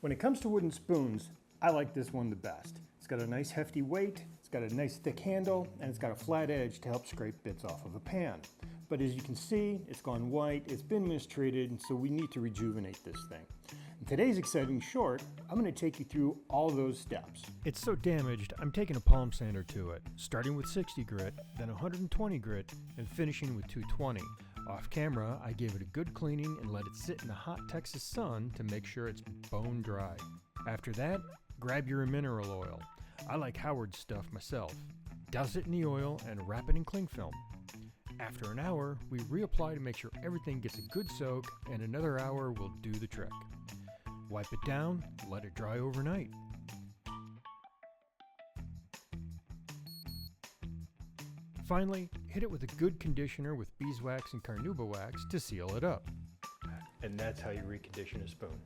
When it comes to wooden spoons, I like this one the best. It's got a nice hefty weight, it's got a nice thick handle, and it's got a flat edge to help scrape bits off of a pan. But as you can see, it's gone white, it's been mistreated, so we need to rejuvenate this thing. In today's exciting short, I'm going to take you through all those steps. It's so damaged, I'm taking a palm sander to it, starting with 60 grit, then 120 grit, and finishing with 220. Off camera, I gave it a good cleaning and let it sit in the hot Texas sun to make sure it's bone dry. After that, grab your mineral oil. I like Howard's stuff myself. Douse it in the oil and wrap it in cling film. After an hour, we reapply to make sure everything gets a good soak, and another hour will do the trick. Wipe it down, let it dry overnight. Finally, hit it with a good conditioner with beeswax and carnauba wax to seal it up. And that's how you recondition a spoon.